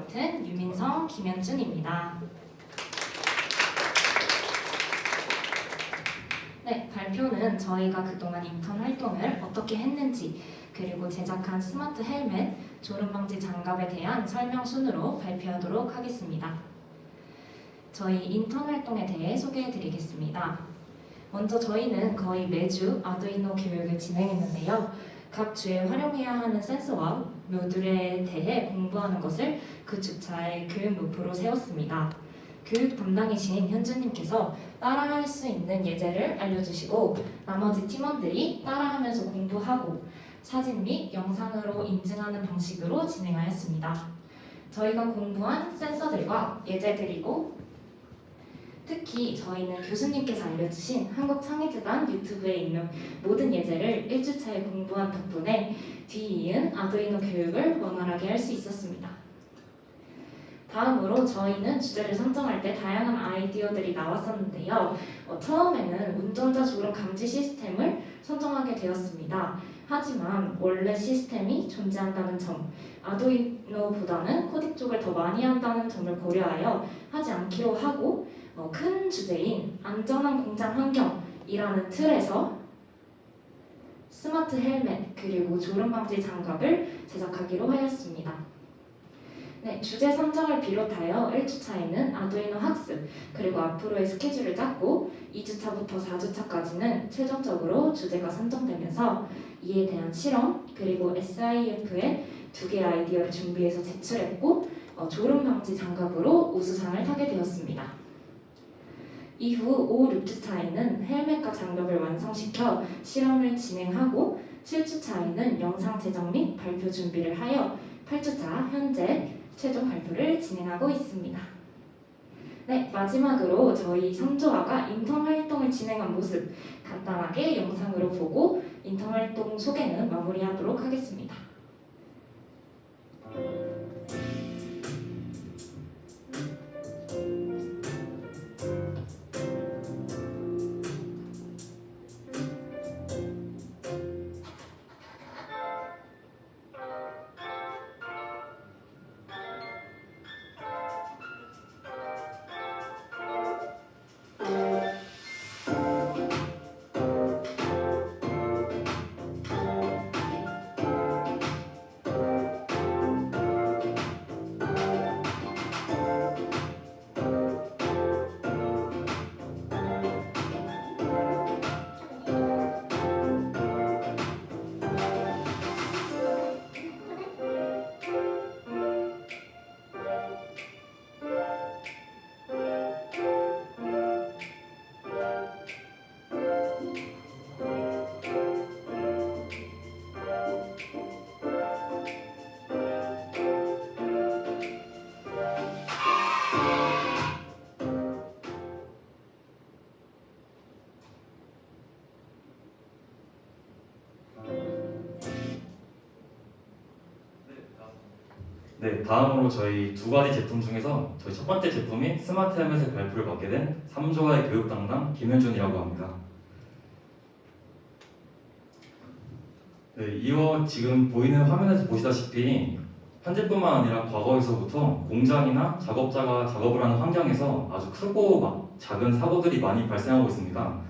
맡은 유민성, 김현준입니다. 네, 발표는 저희가 그동안 인턴 활동을 어떻게 했는지, 그리고 제작한 스마트 헬멧, 졸음방지 장갑에 대한 설명 순으로 발표하도록 하겠습니다. 저희 인턴 활동에 대해 소개해드리겠습니다. 먼저 저희는 거의 매주 아두이노 교육을 진행했는데요. 각 주에 활용해야 하는 센서와 모듈에 대해 공부하는 것을 그 주차의 교육 목표로 세웠습니다. 교육 담당이신 현주님께서 따라할 수 있는 예제를 알려주시고 나머지 팀원들이 따라하면서 공부하고 사진 및 영상으로 인증하는 방식으로 진행하였습니다. 저희가 공부한 센서들과 예제들이고 특히 저희는 교수님께서 알려주신 한국창의재단 유튜브에 있는 모든 예제를 1주차에 공부한 덕분에 뒤이은 아두이노 교육을 원활하게 할 수 있었습니다. 다음으로 저희는 주제를 선정할 때 다양한 아이디어들이 나왔었는데요. 처음에는 운전자 졸음 감지 시스템을 선정하게 되었습니다. 하지만 원래 시스템이 존재한다는 점, 아두이노보다는 코딩 쪽을 더 많이 한다는 점을 고려하여 하지 않기로 하고 큰 주제인 안전한 공장 환경이라는 틀에서 스마트 헬멧 그리고 졸음 방지 장갑을 제작하기로 하였습니다. 네, 주제 선정을 비롯하여 1주차에는 아두이노 학습 그리고 앞으로의 스케줄을 짰고 2주차부터 4주차까지는 최종적으로 주제가 선정되면서 이에 대한 실험 그리고 SIF의 2개의 아이디어를 준비해서 제출했고 졸음 방지 장갑으로 우수상을 타게 되었습니다. 이후 5, 6주차에는 헬멧과 장갑을 완성시켜 실험을 진행하고 7주차에는 영상 제작 및 발표 준비를 하여 8주차 현재 최종 발표를 진행하고 있습니다. 네, 마지막으로 저희 선조아가 인턴 활동을 진행한 모습 간단하게 영상으로 보고 인턴 활동 소개는 마무리하도록 하겠습니다. 네, 다음으로 저희 두 가지 제품 중에서 저희 첫 번째 제품인 스마트 헬멧의 발표를 맡게 된 3조와의 교육 담당 김현준이라고 합니다. 네, 이어 지금 보이는 화면에서 보시다시피 현재뿐만 아니라 과거에서부터 공장이나 작업자가 작업을 하는 환경에서 아주 크고 작은 사고들이 많이 발생하고 있습니다.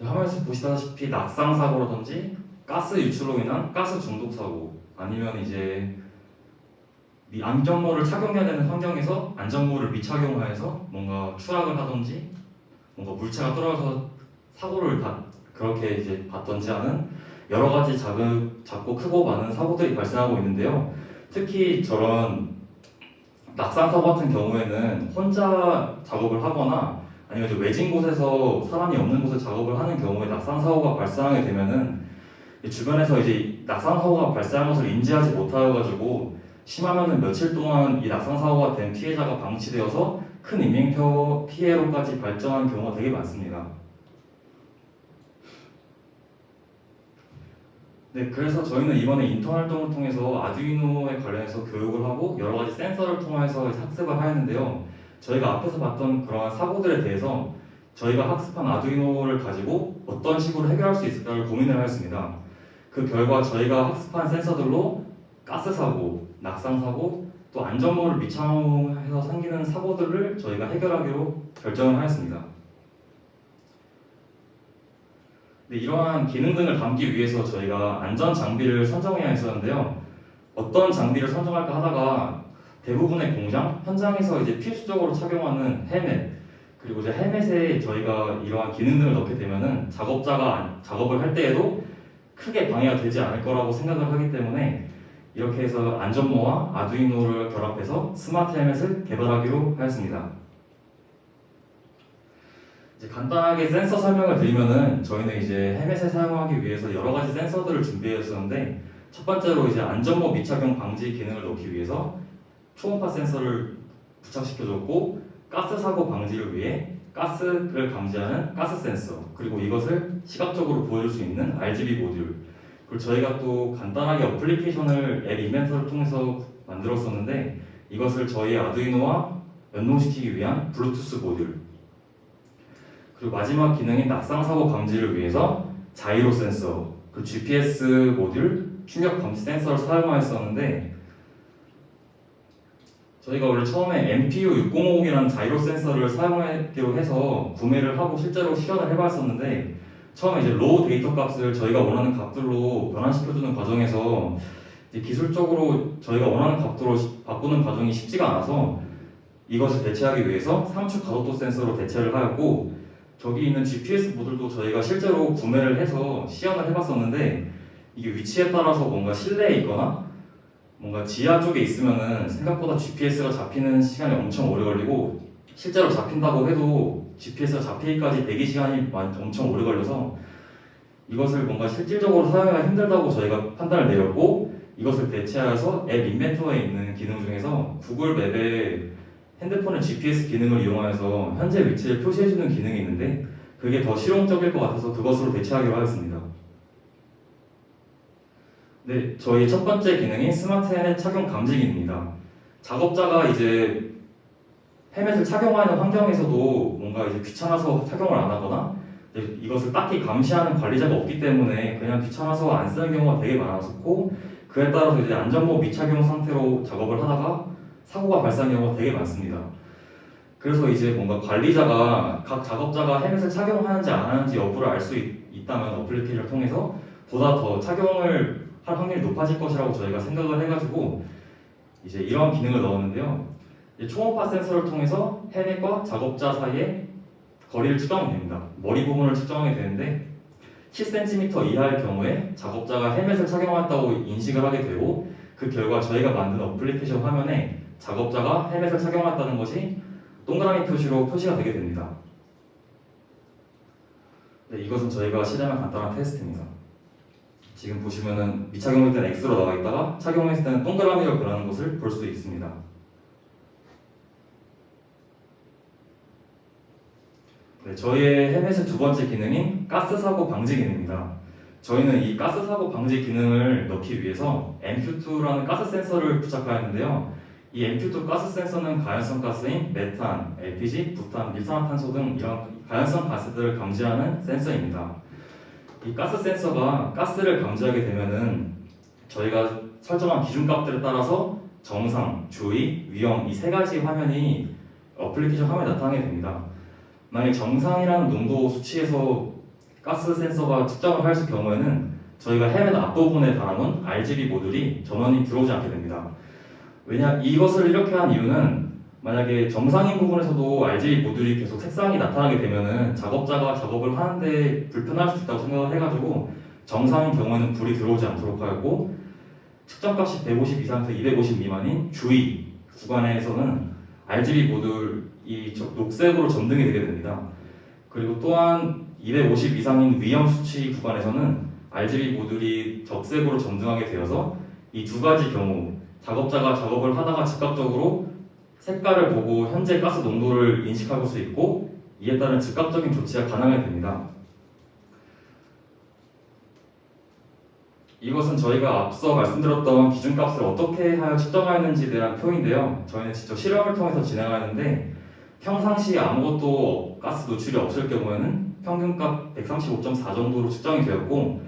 화면에서 보시다시피 낙상 사고라든지 가스 유출로 인한 가스 중독 사고 아니면 이제 이 안전모를 착용해야 되는 환경에서 안전모를 미착용하여서 뭔가 추락을 하든지 뭔가 물체가 떨어져서 사고를 그렇게 이제 받던지 하는 여러 가지 작고 크고 많은 사고들이 발생하고 있는데요. 특히 저런 낙상 사고 같은 경우에는 혼자 작업을 하거나 아니면 좀 외진 곳에서 사람이 없는 곳에 작업을 하는 경우에 낙상 사고가 발생하게 되면은 주변에서 이제 낙상 사고가 발생한 것을 인지하지 못하여가지고 심하면은 며칠 동안 이 낙상 사고가 된 피해자가 방치되어서 큰 인명 피해로까지 발전한 경우가 되게 많습니다. 네, 그래서 저희는 이번에 인턴 활동을 통해서 아두이노에 관련해서 교육을 하고 여러 가지 센서를 통해서 학습을 하였는데요. 저희가 앞에서 봤던 그러한 사고들에 대해서 저희가 학습한 아두이노를 가지고 어떤 식으로 해결할 수 있을까를 고민을 하였습니다. 그 결과 저희가 학습한 센서들로 가스 사고, 낙상 사고, 또 안전모를 미착용해서 생기는 사고들을 저희가 해결하기로 결정을 하였습니다. 네, 이러한 기능 등을 담기 위해서 저희가 안전 장비를 선정해야 했었는데요. 어떤 장비를 선정할까 하다가 대부분의 공장, 현장에서 이제 필수적으로 착용하는 헬멧, 그리고 이제 헬멧에 저희가 이러한 기능 등을 넣게 되면은 작업자가 작업을 할 때에도 크게 방해가 되지 않을 거라고 생각을 하기 때문에 이렇게 해서 안전모와 아두이노를 결합해서 스마트 헬멧을 개발하기로 하였습니다. 이제 간단하게 센서 설명을 드리면은 저희는 이제 헬멧을 사용하기 위해서 여러 가지 센서들을 준비했었는데 첫 번째로 이제 안전모 미착용 방지 기능을 넣기 위해서 초음파 센서를 부착시켜줬고 가스 사고 방지를 위해 가스를 감지하는 가스 센서 그리고 이것을 시각적으로 보여줄 수 있는 RGB 모듈 그리고 저희가 또 간단하게 어플리케이션을 앱 인벤터를 통해서 만들었었는데 이것을 저희 아두이노와 연동시키기 위한 블루투스 모듈 그리고 마지막 기능인 낙상 사고 감지를 위해서 자이로 센서 그리고 GPS 모듈 충격 감지 센서를 사용하였었는데 저희가 원래 처음에 MPU 6050이라는 자이로 센서를 사용하기로 해서 구매를 하고 실제로 시연을 해봤었는데 처음에 이제 로우 데이터 값을 저희가 원하는 값들로 변환시켜주는 과정에서 이제 기술적으로 저희가 원하는 값으로 바꾸는 과정이 쉽지가 않아서 이것을 대체하기 위해서 삼축 가속도 센서로 대체를 하였고 저기 있는 GPS 모듈도 저희가 실제로 구매를 해서 시연을 해봤었는데 이게 위치에 따라서 뭔가 실내에 있거나 뭔가 지하 쪽에 있으면은 생각보다 GPS가 잡히는 시간이 엄청 오래 걸리고 실제로 잡힌다고 해도 GPS가 잡히기까지 대기 시간이 엄청 오래 걸려서 이것을 뭔가 실질적으로 사용하기가 힘들다고 저희가 판단을 내렸고 이것을 대체하여서 앱 인벤토에 있는 기능 중에서 구글 맵에 핸드폰의 GPS 기능을 이용하여서 현재 위치를 표시해주는 기능이 있는데 그게 더 실용적일 것 같아서 그것으로 대체하기로 하였습니다. 네, 저희 첫 번째 기능이 스마트 헬멧 착용 감지기입니다. 작업자가 이제 헬멧을 착용하는 환경에서도 뭔가 이제 귀찮아서 착용을 안 하거나 이것을 딱히 감시하는 관리자가 없기 때문에 그냥 귀찮아서 안 쓰는 경우가 되게 많았었고 그에 따라서 이제 안전모 미착용 상태로 작업을 하다가 사고가 발생하는 경우가 되게 많습니다. 그래서 이제 뭔가 관리자가 각 작업자가 헬멧을 착용하는지 안 하는지 여부를 알 수 있다면 어플리케이션을 통해서 보다 더 착용을 할 확률이 높아질 것이라고 저희가 생각을 해가지고 이제 이런 기능을 넣었는데요. 초음파 센서를 통해서 헬멧과 작업자 사이에 거리를 측정이 됩니다. 머리 부분을 측정하게 되는데 10cm 이하일 경우에 작업자가 헬멧을 착용했다고 인식을 하게 되고 그 결과 저희가 만든 어플리케이션 화면에 작업자가 헬멧을 착용했다는 것이 동그라미 표시로 표시가 되게 됩니다. 네, 이것은 저희가 실행한 간단한 테스트입니다. 지금 보시면은 미착용할 때는 X로 나와 있다가 착용했을 때는 동그라미로 변하는 것을 볼 수 있습니다. 네, 저희의 헬멧의 두 번째 기능인 가스 사고 방지 기능입니다. 저희는 이 가스 사고 방지 기능을 넣기 위해서 MQ2라는 가스 센서를 부착하였는데요. 이 MQ2 가스 센서는 가연성 가스인 메탄, LPG, 부탄, 일산화탄소 등 이런 가연성 가스들을 감지하는 센서입니다. 이 가스 센서가 가스를 감지하게 되면은 저희가 설정한 기준값들에 따라서 정상, 주의, 위험 이 세 가지 화면이 어플리케이션 화면에 나타나게 됩니다. 만약 정상이라는 농도 수치에서 가스 센서가 측정을 할 경우에는 저희가 헬멧 앞부분에 달아놓은 RGB 모듈이 전원이 들어오지 않게 됩니다. 왜냐 이것을 이렇게 한 이유는 만약에 정상인 부분에서도 RGB 모듈이 계속 색상이 나타나게 되면은 작업자가 작업을 하는데 불편할 수 있다고 생각을 해가지고 정상인 경우에는 불이 들어오지 않도록 하였고 측정값이 150 이상에서 250 미만인 주의 구간에서는 RGB 모듈이 녹색으로 점등이 되게 됩니다. 그리고 또한 250 이상인 위험 수치 구간에서는 RGB 모듈이 적색으로 점등하게 되어서 이 두 가지 경우 작업자가 작업을 하다가 즉각적으로 색깔을 보고 현재 가스 농도를 인식할 수 있고 이에 따른 즉각적인 조치가 가능하게 됩니다. 이것은 저희가 앞서 말씀드렸던 기준값을 어떻게 하여 측정하였는지에 대한 표인데요. 저희는 직접 실험을 통해서 진행하였는데 평상시 아무것도 가스 노출이 없을 경우에는 평균값 135.4 정도로 측정이 되었고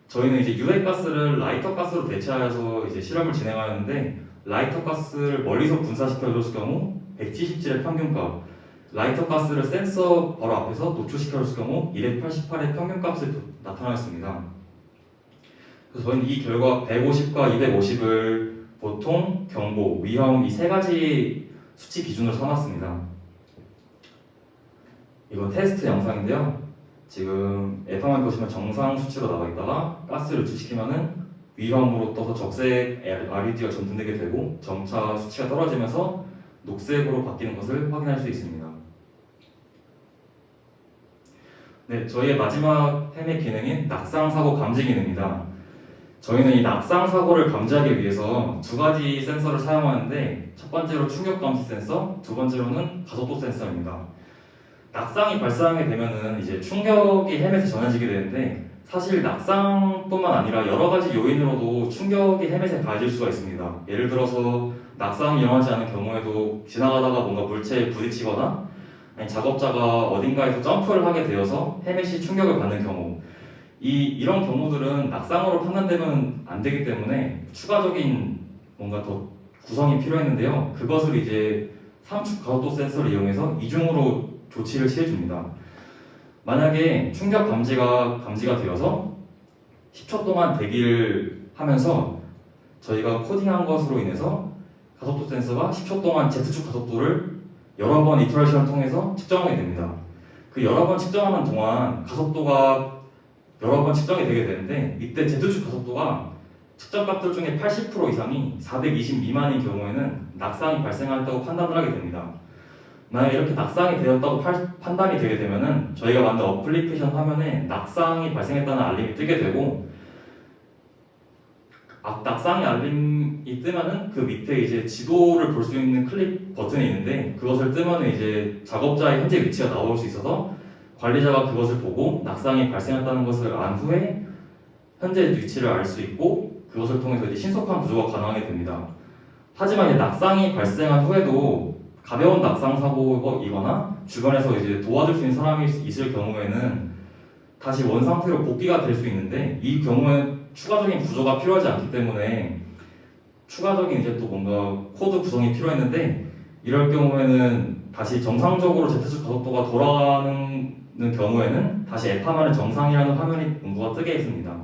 저희는 이제 유해 가스를 라이터 가스로 대체하여서 이제 실험을 진행하였는데 라이터 가스를 멀리서 분사시켜줬을 경우 177의 평균값, 라이터 가스를 센서 바로 앞에서 노출시켜줬을 경우 288의 평균값이 나타났습니다. 그래서 저희는 이 결과 150과 250을 보통, 경보, 위험 이 세 가지 수치 기준으로 삼았습니다. 이거 테스트 영상인데요. 지금 F만 보시면 정상 수치로 나와 있다가 가스를 유출시키면은 위험으로 떠서 적색 RED가 전등되게 되고 점차 수치가 떨어지면서 녹색으로 바뀌는 것을 확인할 수 있습니다. 네, 저희의 마지막 헤매 기능인 낙상사고 감지 기능입니다. 저희는 이 낙상사고를 감지하기 위해서 두 가지 센서를 사용하는데 첫 번째로 충격 감지 센서, 두 번째로는 가속도 센서입니다. 낙상이 발생하게 되면은 이제 충격이 헬멧에 전해지게 되는데 사실 낙상뿐만 아니라 여러 가지 요인으로도 충격이 헬멧에 가해질 수가 있습니다. 예를 들어서 낙상이 일어나지 않은 경우에도 지나가다가 뭔가 물체에 부딪히거나 아니 작업자가 어딘가에서 점프를 하게 되어서 헬멧이 충격을 받는 경우 이런 경우들은 낙상으로 판단되면 안 되기 때문에 추가적인 뭔가 더 구성이 필요했는데요. 그것을 이제 삼축 가속도 센서를 이용해서 이중으로 조치를 취해줍니다. 만약에 충격 감지가 되어서 10초 동안 대기를 하면서 저희가 코딩한 것으로 인해서 가속도 센서가 10초 동안 Z축 가속도를 여러 번 이터레이션을 통해서 측정하게 됩니다. 그 여러 번 측정하는 동안 가속도가 여러 번 측정이 되게 되는데 이때 Z축 가속도가 측정 값들 중에 80% 이상이 420 미만인 경우에는 낙상이 발생했다고 판단을 하게 됩니다. 만약에 이렇게 낙상이 되었다고 판단이 되게 되면은 저희가 만든 어플리케이션 화면에 낙상이 발생했다는 알림이 뜨게 되고 낙상의 알림이 뜨면은 그 밑에 이제 지도를 볼 수 있는 클릭 버튼이 있는데 그것을 뜨면은 이제 작업자의 현재 위치가 나올 수 있어서 관리자가 그것을 보고 낙상이 발생했다는 것을 안 후에 현재 위치를 알 수 있고 그것을 통해서 이제 신속한 구조가 가능하게 됩니다. 하지만 이제 낙상이 발생한 후에도 가벼운 낙상 사고이거나 주변에서 이제 도와줄 수 있는 사람이 있을 경우에는 다시 원 상태로 복귀가 될 수 있는데 이 경우에 추가적인 구조가 필요하지 않기 때문에 추가적인 이제 또 뭔가 코드 구성이 필요했는데 이럴 경우에는 다시 정상적으로 Z축 가속도가 돌아가는 경우에는 다시 F 화면에 정상이라는 화면이 문구가 뜨게 했습니다.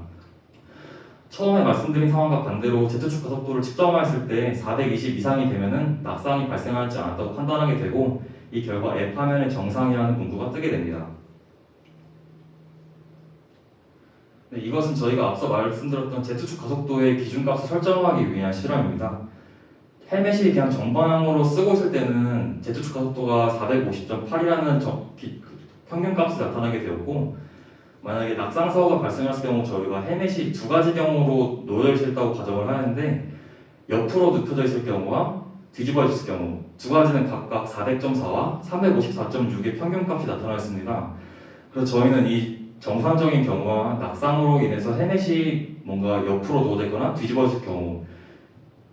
처음에 말씀드린 상황과 반대로 Z축 가속도를 측정했을 때 420 이상이 되면은 낙상이 발생하지 않았다고 판단하게 되고 이 결과 F 화면에 정상이라는 문구가 뜨게 됩니다. 네, 이것은 저희가 앞서 말씀드렸던 Z축 가속도의 기준값을 설정하기 위한 실험입니다. 헬멧이 그냥 정방향으로 쓰고 있을 때는 Z축 가속도가 450.8이라는 평균값이 나타나게 되었고 만약에 낙상 사고가 발생했을 경우 저희가 헬멧이 두 가지 경우로 놓여 있다고 가정을 하는데 옆으로 눕혀져 있을 경우와 뒤집어 있을 경우 두 가지는 각각 400.4와 354.6의 평균값이 나타났습니다. 그래서 저희는 이 정상적인 경우와 낙상으로 인해서 헬멧이 뭔가 옆으로 놓여져 있거나 뒤집어 있을 경우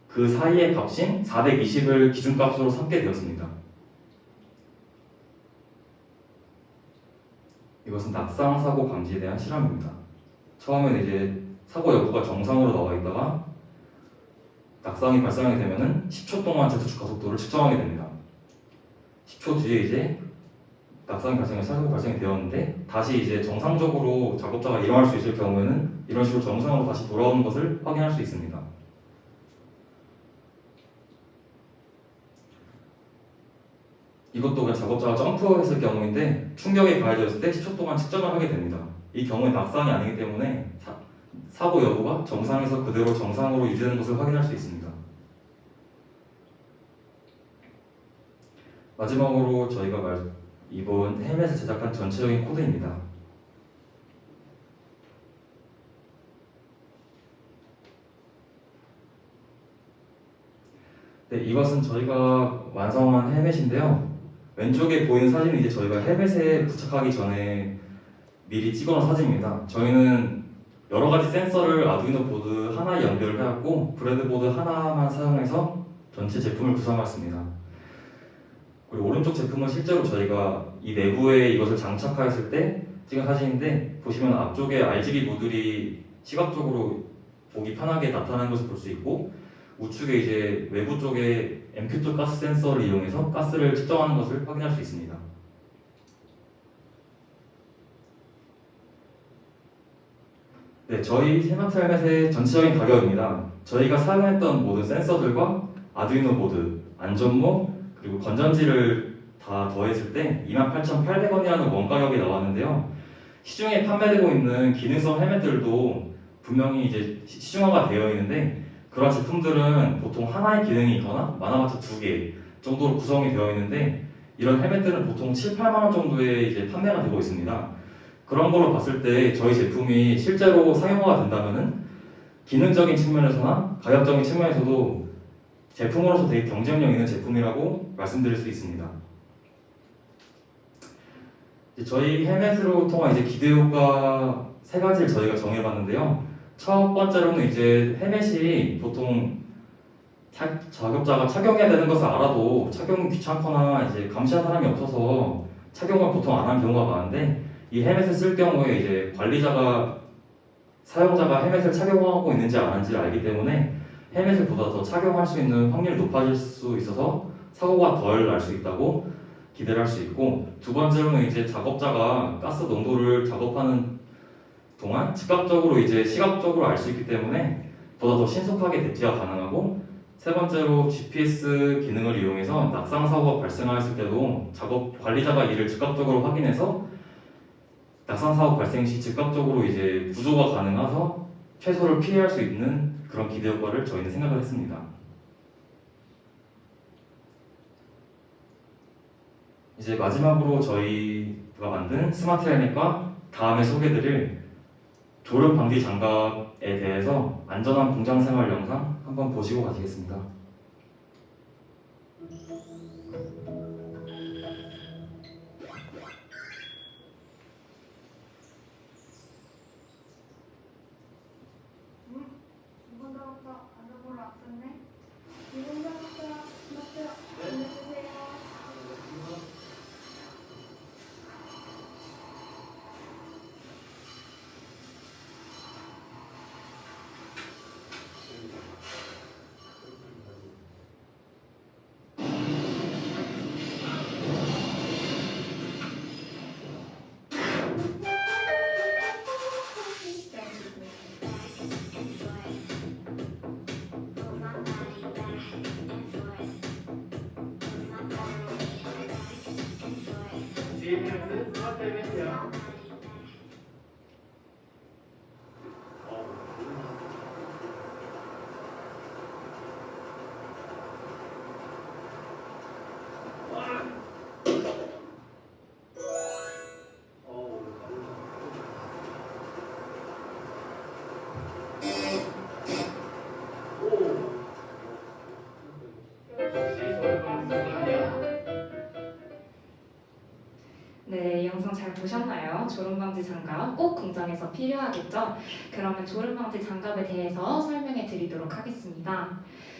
그 사이의 값인 420을 기준값으로 삼게 되었습니다. 이것은 낙상 사고 감지에 대한 실험입니다. 처음에는 이제 사고 여부가 정상으로 나와 있다가 낙상이 발생하게 되면은 10초 동안 Z축 가속도를 측정하게 됩니다. 10초 뒤에 이제 낙상이 발생해서 사고 발생이 되었는데 다시 이제 정상적으로 작업자가 일어날 수 있을 경우에는 이런 식으로 정상으로 다시 돌아오는 것을 확인할 수 있습니다. 이것도 그냥 작업자가 점프했을 경우인데 충격에 가해졌을 때 10초 동안 측정을 하게 됩니다. 이 경우에 낙상이 아니기 때문에 사고 여부가 정상에서 그대로 정상으로 유지되는 것을 확인할 수 있습니다. 마지막으로 저희가 이번 헬멧을 제작한 전체적인 코드입니다. 네, 이것은 저희가 완성한 헬멧인데요. 왼쪽에 보이는 사진은 이제 저희가 헬멧에 부착하기 전에 미리 찍어놓은 사진입니다. 저희는 여러 가지 센서를 아두이노 보드 하나에 연결을 해왔고 브레드보드 하나만 사용해서 전체 제품을 구성했습니다. 그리고 오른쪽 제품은 실제로 저희가 이 내부에 이것을 장착하였을 때 찍은 사진인데 보시면 앞쪽에 RGB 모듈이 시각적으로 보기 편하게 나타나는 것을 볼 수 있고 우측에 이제 외부 쪽에 MQ 쪽 가스 센서를 이용해서 가스를 측정하는 것을 확인할 수 있습니다. 네, 저희 스마트 헬멧의 전체적인 가격입니다. 저희가 사용했던 모든 센서들과 아두이노 보드, 안전모, 그리고 건전지를 다 더했을 때 28,800원이라는 원가격이 나왔는데요. 시중에 판매되고 있는 기능성 헬멧들도 분명히 이제 시중화가 되어 있는데 그런 제품들은 보통 하나의 기능이 있거나 많아봤자 2개 정도로 구성이 되어 있는데 이런 헬멧들은 보통 7, 8만 원 정도에 이제 판매가 되고 있습니다. 그런 걸로 봤을 때 저희 제품이 실제로 상용화가 된다면은 기능적인 측면에서나 가격적인 측면에서도 제품으로서 되게 경쟁력 있는 제품이라고 말씀드릴 수 있습니다. 이제 저희 헬멧으로 통한 이제 기대 효과 3가지를 저희가 정해봤는데요. 첫 번째로는 이제 헬멧이 보통 자격자가 착용해야 되는 것을 알아도 착용이 귀찮거나 이제 감시할 사람이 없어서 착용을 보통 안 하는 경우가 많은데 이 헬멧을 쓸 경우에 이제 관리자가 사용자가 헬멧을 착용하고 있는지 안 하는지를 알기 때문에 헬멧을 보다 더 착용할 수 있는 확률이 높아질 수 있어서 사고가 덜 날 수 있다고 기대를 할 수 있고, 두 번째로는 이제 작업자가 가스 농도를 작업하는 동안 즉각적으로 이제 시각적으로 알 수 있기 때문에 보다 더 신속하게 대피가 가능하고, 세 번째로 GPS 기능을 이용해서 낙상 사고가 발생했을 때도 작업 관리자가 이를 즉각적으로 확인해서 낙상 사고 발생 시 즉각적으로 이제 구조가 가능해서 최소를 피할 수 있는 그런 기대 효과를 저희는 생각을 했습니다. 이제 마지막으로 저희가 만든 스마트 헬멧과 다음에 소개드릴 졸음 방지 장갑에 대해서 안전한 공장 생활 영상 한번 보시고 가시겠습니다. GMS 스마트 헬멧이야. 네, 이 영상 잘 보셨나요? 졸음방지 장갑 꼭 공장에서 필요하겠죠? 그러면 졸음방지 장갑에 대해서 설명해 드리도록 하겠습니다.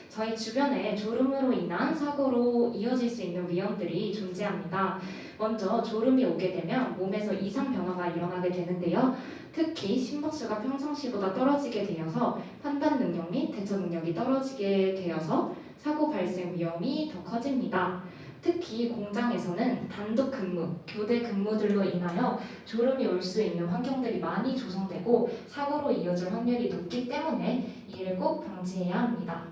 저희 주변에 졸음으로 인한 사고로 이어질 수 있는 위험들이 존재합니다. 먼저 졸음이 오게 되면 몸에서 이상 변화가 일어나게 되는데요. 특히 심박수가 평상시보다 떨어지게 되어서 판단 능력 및 대처 능력이 떨어지게 되어서 사고 발생 위험이 더 커집니다. 특히 공장에서는 단독 근무, 교대 근무들로 인하여 졸음이 올 수 있는 환경들이 많이 조성되고 사고로 이어질 확률이 높기 때문에 이를 꼭 방지해야 합니다.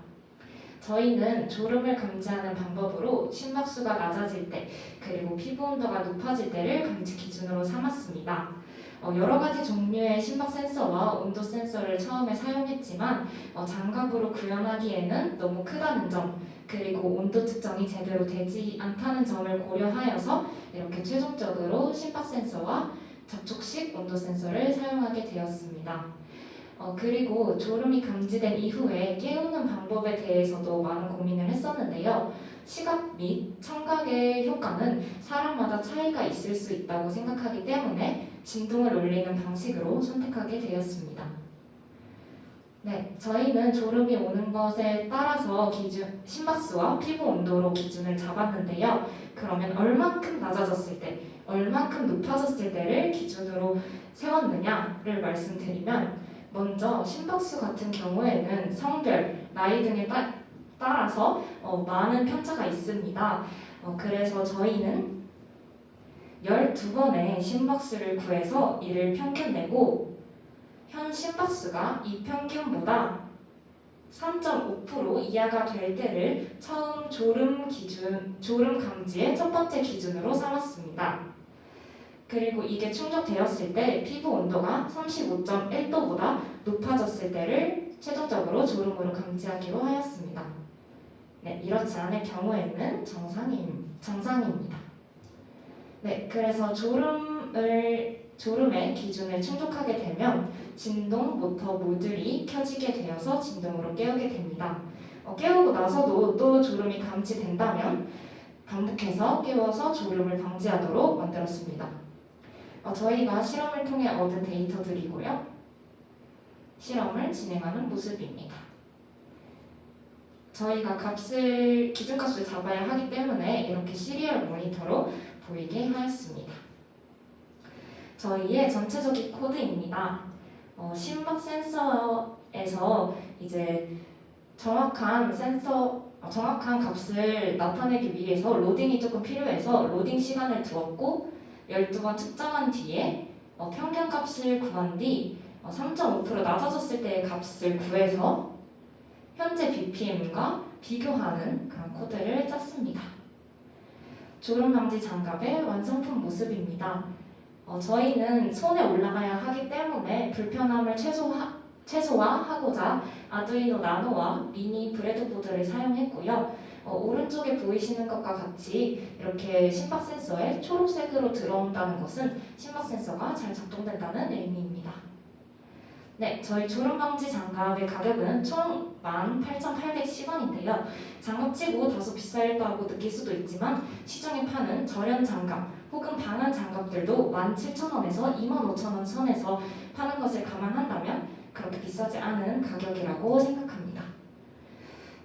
저희는 졸음을 감지하는 방법으로 심박수가 낮아질 때 그리고 피부 온도가 높아질 때를 감지 기준으로 삼았습니다. 여러 가지 종류의 심박 센서와 온도 센서를 처음에 사용했지만 장갑으로 구현하기에는 너무 크다는 점, 그리고 온도 측정이 제대로 되지 않다는 점을 고려하여서 이렇게 최종적으로 심박 센서와 접촉식 온도 센서를 사용하게 되었습니다. 그리고 졸음이 감지된 이후에 깨우는 방법에 대해서도 많은 고민을 했었는데요. 시각 및 청각의 효과는 사람마다 차이가 있을 수 있다고 생각하기 때문에 진동을 울리는 방식으로 선택하게 되었습니다. 네, 저희는 졸음이 오는 것에 따라서 심박수와 피부 온도로 기준을 잡았는데요. 그러면 얼만큼 낮아졌을 때, 얼만큼 높아졌을 때를 기준으로 세웠느냐를 말씀드리면, 먼저 심박수 같은 경우에는 성별, 나이 등에 따라서 많은 편차가 있습니다. 그래서 저희는 12번의 심박수를 구해서 이를 평균 내고 현 심박수가 이 평균보다 3.5% 이하가 될 때를 처음 졸음 감지의 첫 번째 기준으로 삼았습니다. 그리고 이게 충족되었을 때 피부 온도가 35.1도보다 높아졌을 때를 최종적으로 졸음으로 감지하기로 하였습니다. 네, 이렇지 않을 경우에는 정상입니다. 네, 그래서 졸음의 기준을 충족하게 되면 진동 모터 모듈이 켜지게 되어서 진동으로 깨우게 됩니다. 깨우고 나서도 또 졸음이 감지된다면 반복해서 깨워서 졸음을 방지하도록 만들었습니다. 저희가 실험을 통해 얻은 데이터들이고요. 실험을 진행하는 모습입니다. 저희가 기준값을 잡아야 하기 때문에 이렇게 시리얼 모니터로 보이게 하였습니다. 저희의 전체적인 코드입니다. 심박 센서에서 이제 정확한 값을 나타내기 위해서 로딩이 조금 필요해서 로딩 시간을 두었고 12번 측정한 뒤에 평균 값을 구한 뒤 3.5% 낮아졌을 때의 값을 구해서 현재 BPM과 비교하는 그런 코드를 짰습니다. 졸음 방지 장갑의 완성품 모습입니다. 저희는 손에 올라가야 하기 때문에 불편함을 최소화하고자 아두이노 나노와 미니 브레드보드를 사용했고요. 오른쪽에 보이시는 것과 같이 이렇게 심박 센서에 초록색으로 들어온다는 것은 심박 센서가 잘 작동된다는 의미입니다. 네, 저희 졸음 방지 장갑의 가격은 총 18,810원인데요. 장갑치고 다소 비싸일도 하고 느낄 수도 있지만 시중에 파는 저렴 장갑 혹은 방한 장갑들도 17,000원에서 25,000원 선에서 파는 것을 감안한다면 그렇게 비싸지 않은 가격이라고 생각합니다.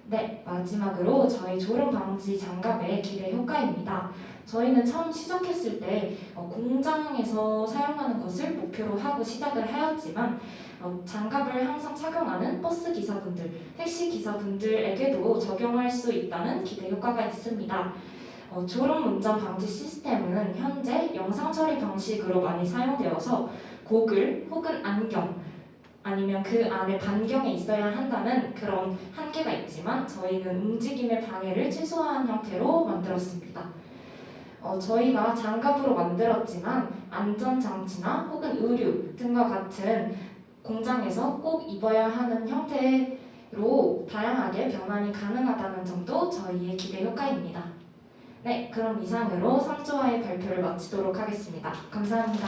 네, 마지막으로 저희 졸음 방지 장갑의 기대 효과입니다. 저희는 처음 시작했을 때 공장에서 사용하는 것을 목표로 하고 시작을 하였지만 장갑을 항상 착용하는 버스 기사분들, 택시 기사분들에게도 적용할 수 있다는 기대 효과가 있습니다. 졸음 운전 방지 시스템은 현재 영상 처리 방식으로 많이 사용되어서 고글 혹은 안경 아니면 그 안에 반경에 있어야 한다는 그런 한계가 있지만 저희는 움직임의 방해를 최소화한 형태로 만들었습니다. 저희가 장갑으로 만들었지만 안전장치나 혹은 의류 등과 같은 공장에서 꼭 입어야 하는 형태로 다양하게 변환이 가능하다는 점도 저희의 기대 효과입니다. 네, 그럼 이상으로 3조와의 발표를 마치도록 하겠습니다. 감사합니다.